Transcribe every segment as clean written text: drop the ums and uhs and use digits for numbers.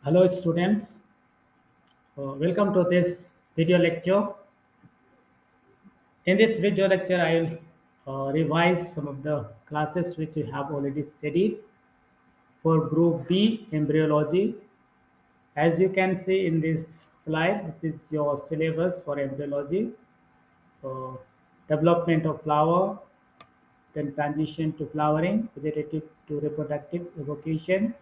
Hello students, welcome to this video lecture. In this video lecture, I will revise some of the classes which you have already studied for Group B Embryology. As you can see in this slide, this is your syllabus for embryology, uh, development of flower, then transition to flowering, vegetative to reproductive evocation,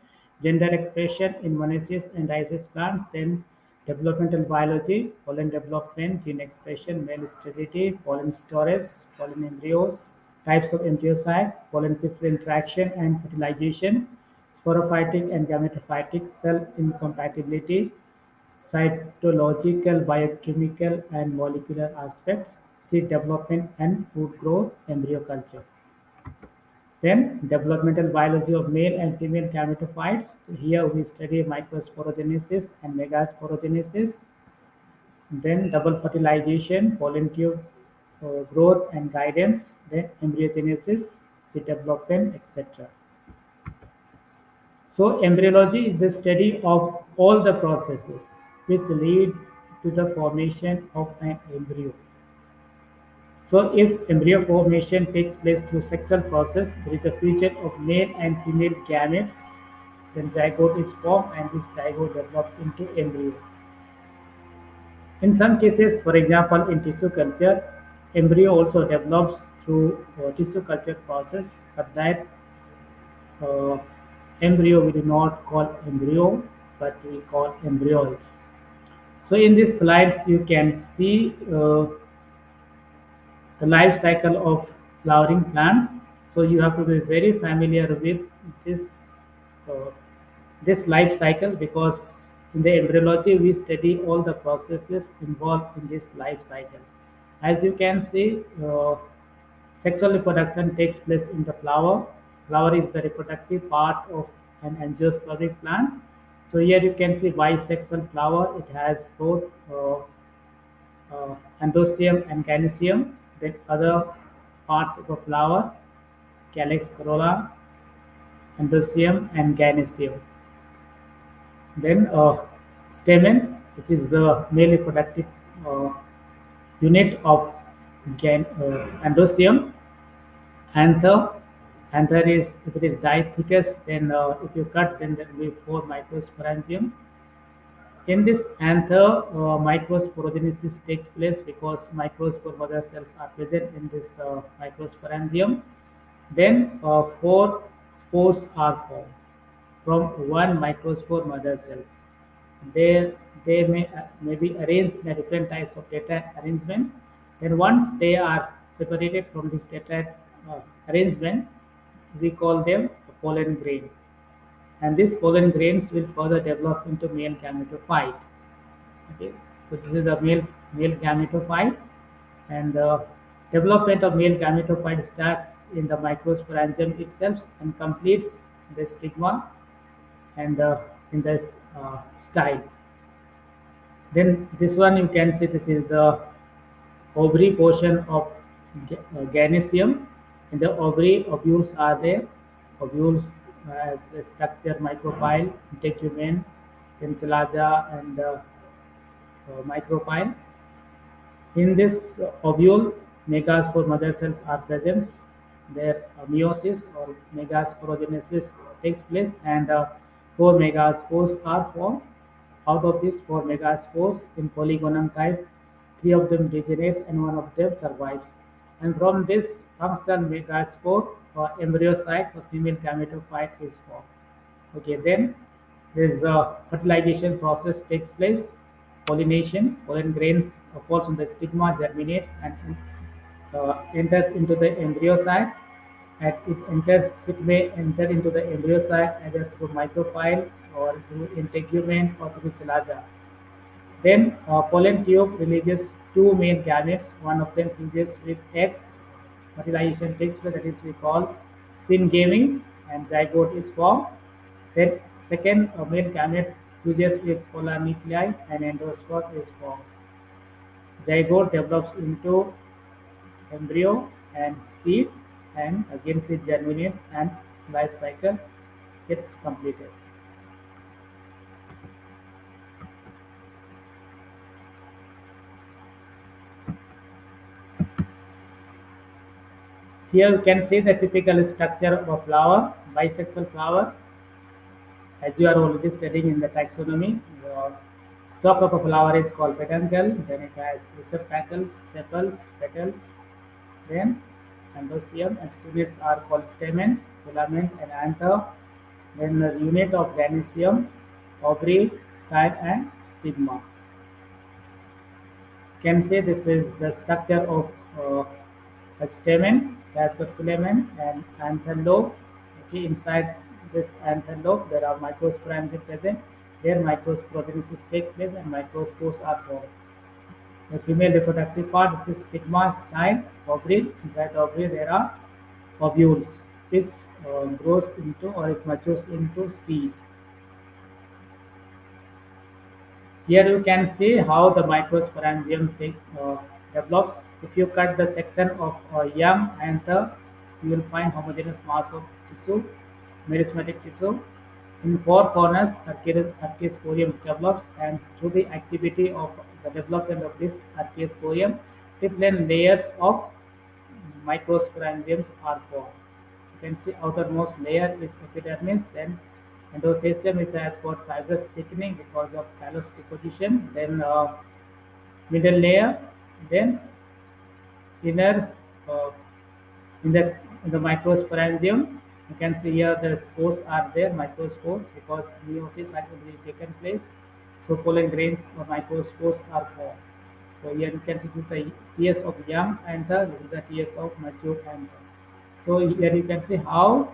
gender expression in monoecious and dioecious plants, then developmental biology, pollen development, gene expression, male sterility, pollen storage, pollen embryos, types of embryocyte, pollen crystal interaction and fertilization, sporophytic and gametophytic cell incompatibility, cytological, biochemical, and molecular aspects, seed development and food growth, embryo culture. Then developmental biology of male and female gametophytes. Here we study microsporogenesis and megasporogenesis. Then double fertilization, pollen tube growth and guidance. Then embryogenesis, seed development, etc. So embryology is the study of all the processes which lead to the formation of an embryo. So if embryo formation takes place through sexual process, there is a fusion of male and female gametes. Then zygote is formed and this zygote develops into embryo. In some cases, for example, in tissue culture, embryo also develops through tissue culture process, but that uh, embryo we do not call embryo, but we call embryos. So in this slide, you can see the life cycle of flowering plants. So you have to be very familiar with this uh, this life cycle because in the embryology we study all the processes involved in this life cycle. As you can see, sexual reproduction takes place in the flower. Flower is the reproductive part of an angiospermic plant. So here you can see bisexual flower. It has both androecium and gynoecium. Then other parts of a flower, calyx, corolla, androecium and gynoecium. Then stamen, which is the male reproductive uh, unit of androecium. Anther, anther is if it is dithecous, then if you cut, then there will be four microsporangium. In this anther, microsporogenesis takes place because microspore mother cells are present in this microsporangium. Then four spores are formed from one microspore mother cells. They may be arranged in a different types of tetrad arrangement. Then once they are separated from this tetrad arrangement, we call them pollen grain, and these pollen grains will further develop into male gametophyte. Okay, so this is the male gametophyte, and the development of male gametophyte starts in the microsporangium itself and completes the stigma and in the style. Then this one you can see this is the ovary portion of gynoecium. In the ovary, ovules are there. Ovules as a structure micropyle, integument, then chalaza and micropyle. In this ovule, megaspore mother cells are present. Their meiosis or megasporogenesis takes place, and four megaspores are formed. Out of these four megaspores in polygonum type, three of them degenerates and one of them survives. And from this functional megaspore, embryocyte or female gametophyte is formed. Okay, then this fertilization process takes place. Pollination, pollen grains falls on the stigma, germinates, and enters into the embryocyte. And it may enter into the embryocyte either through micropyle or through integument or through chalaza. Then pollen tube releases two main gametes. One of them fuses with egg. Fertilization takes place. That is we call syngaming, and zygote is formed. Then second male gamete fuses with polar nuclei and endosperm is formed. Zygote develops into embryo and seed, and again seed germinates and life cycle gets completed. Here you can see the typical structure of a flower, bisexual flower, as you are already studying in the taxonomy. The stalk of a flower is called peduncle, then it has receptacles, sepals, petals, then androecium, and units are called stamen, filament, and anther. Then the unit of gynecium, ovary, style, and stigma. Can say this is the structure of a stamen, that's got filament and anther lobe. Okay, inside this anther lobe, there are microsporangia present. There, microsporogenesis takes place and microspores are formed. The female reproductive part, this is stigma, style, ovary. Inside the ovary, there are ovules. This grows into or it matures into seed. Here you can see how the microsporangium develops. If you cut the section of a young anther, you will find homogeneous mass of tissue, meristematic tissue. In four corners, archaeosporium develops, and through the activity of the development of this archaeosporium, different layers of microsporangiums are formed. You can see outermost layer is epidermis, then endothecium is has got fibrous thickening because of callus deposition, then middle layer, then inner uh, in the microsporangium. You can see here the spores are there, microspores, because meiosis has already taken place. So pollen grains or microspores are formed. So here you can see this is the TS of young anther, this is the TS of mature anther. So here you can see how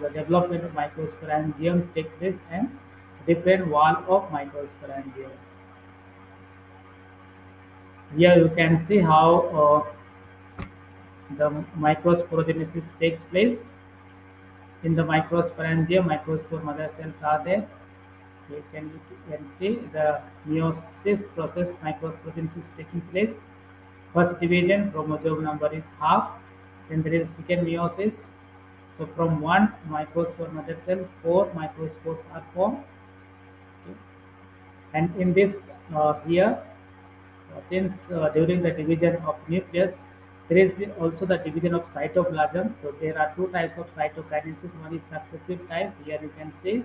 the development of microsporangiums take place and different wall of microsporangium. Here you can see how the microsporogenesis takes place. In the microsporangium, microspore mother cells are there. You can see the meiosis process, microsporogenesis taking place. First division, chromosome number is half. Then there is second meiosis. So from one microspore mother cell, four microspores are formed. Okay. And in this here, since during the division of nucleus, there is also the division of cytoplasm. So there are two types of cytokinesis. One is successive type. Here you can see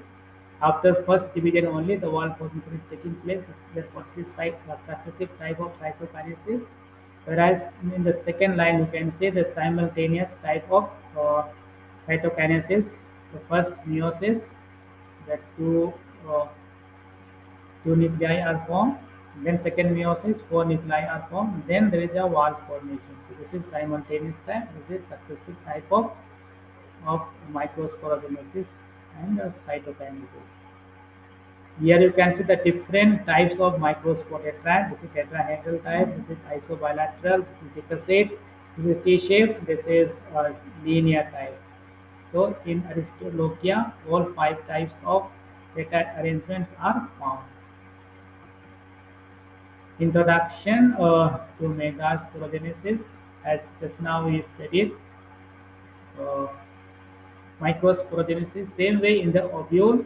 after first division only the wall formation is taking place. Therefore, this successive type of cytokinesis. Whereas in the second line, you can see the simultaneous type of cytokinesis. The first meiosis, that uh, two nuclei are formed. Then second meiosis, four nuclei are formed. Then there is a wall formation. So this is simultaneous type. This is successive type of microsporogenesis and cytokinesis. Here you can see the different types of microspore tetrad. This is tetrahedral type. This is isobilateral. This is decussate. This is T-shaped. This is linear type. So in Aristolochia, all five types of tetrad arrangements are found. Introduction to megasporogenesis. As just now we studied uh, microsporogenesis. Same way in the ovule,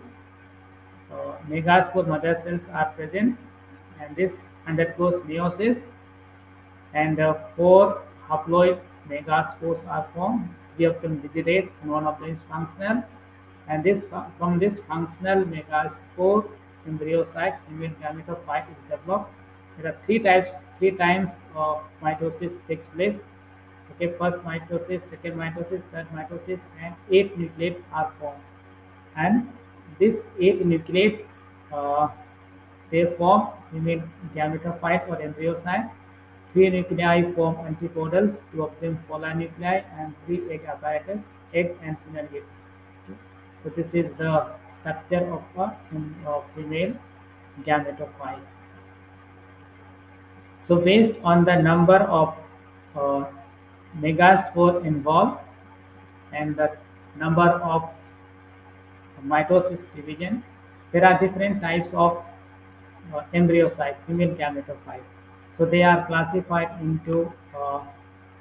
megaspore mother cells are present, and this undergoes meiosis, and four haploid megaspores are formed. Three of them digidate, and one of them is functional. And from this functional megaspore, embryocyte, female gametophyte is developed. There are three times of mitosis takes place. Okay, first mitosis, second mitosis, third mitosis, and eight nucleates are formed. And this eight nucleate, uh, they form female gametophyte or embryocyte. Three nuclei form antipodals, two of them polar nuclei, and three egg apparatus, egg and synergids. So this is the structure of a female gametophyte. So based on the number of uh, megaspore involved and the number of mitosis division, there are different types of embryocyte, female gametophyte. So they are classified into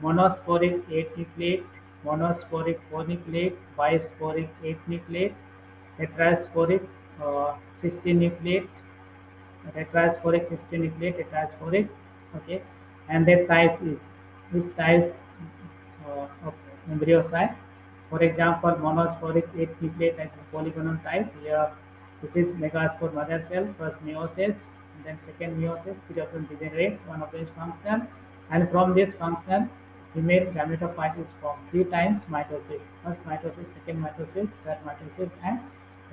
monosporic 8 nucleate, monosporic 4 nucleate, bisporic 8 nucleate, tetrasporic 16 nucleate, tetrasporic 16 nucleate, tetrasporic, okay, and their type is this type of embryo site. For example, monosporic 8 nucleotide is polygonal type. Here, this is megaspore mother cell, first meiosis, then second meiosis, three of them degenerates, one of them is functional, and from this functional, female gametophyte is formed three times mitosis. First mitosis, second mitosis, third mitosis, and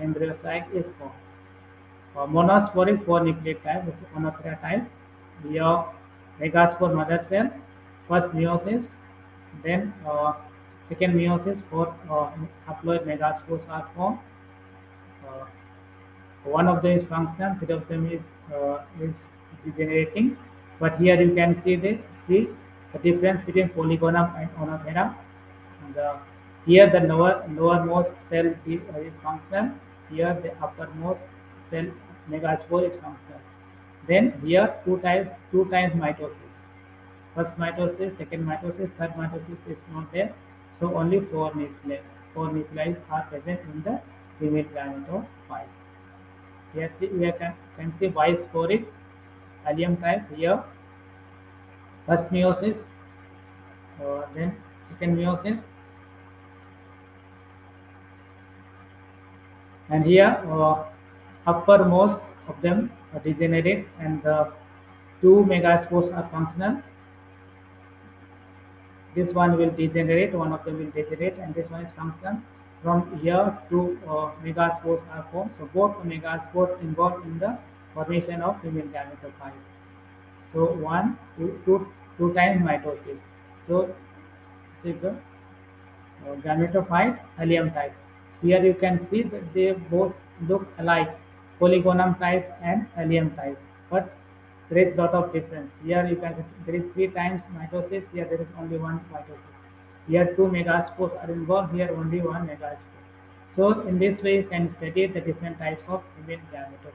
embryocyte is formed. Monosporic 4 nucleotide, this is Onothera type. Here, megaspore mother cell, first meiosis, then second meiosis for haploid megaspores are formed. Uh, One of them is functional, three of them is degenerating. But here you can see the difference between Polygonum and Onothera. And, here the lowermost cell is functional. Here the uppermost cell megaspore is functional. Then here two times mitosis. First mitosis, second mitosis, third mitosis is not there. So only four nuclei are present in the female gametophyte. Here can see bisporic allium type here. First meiosis, then second meiosis, and here uppermost of them degenerates, and the two megaspores are functional. This one will degenerate, one of them will degenerate, and this one is functional. From here, two megaspores are formed. So both the megaspores involved in the formation of female gametophyte. So two times mitosis. So this is the gametophyte allium type. So here you can see that they both look alike, polygonum type and allium type, but there is lot of difference. Here you can there is three times mitosis. Here there is only one mitosis. Here two megaspores are involved. Here only one megaspore. So in this way you can study the different types of female gametophyte.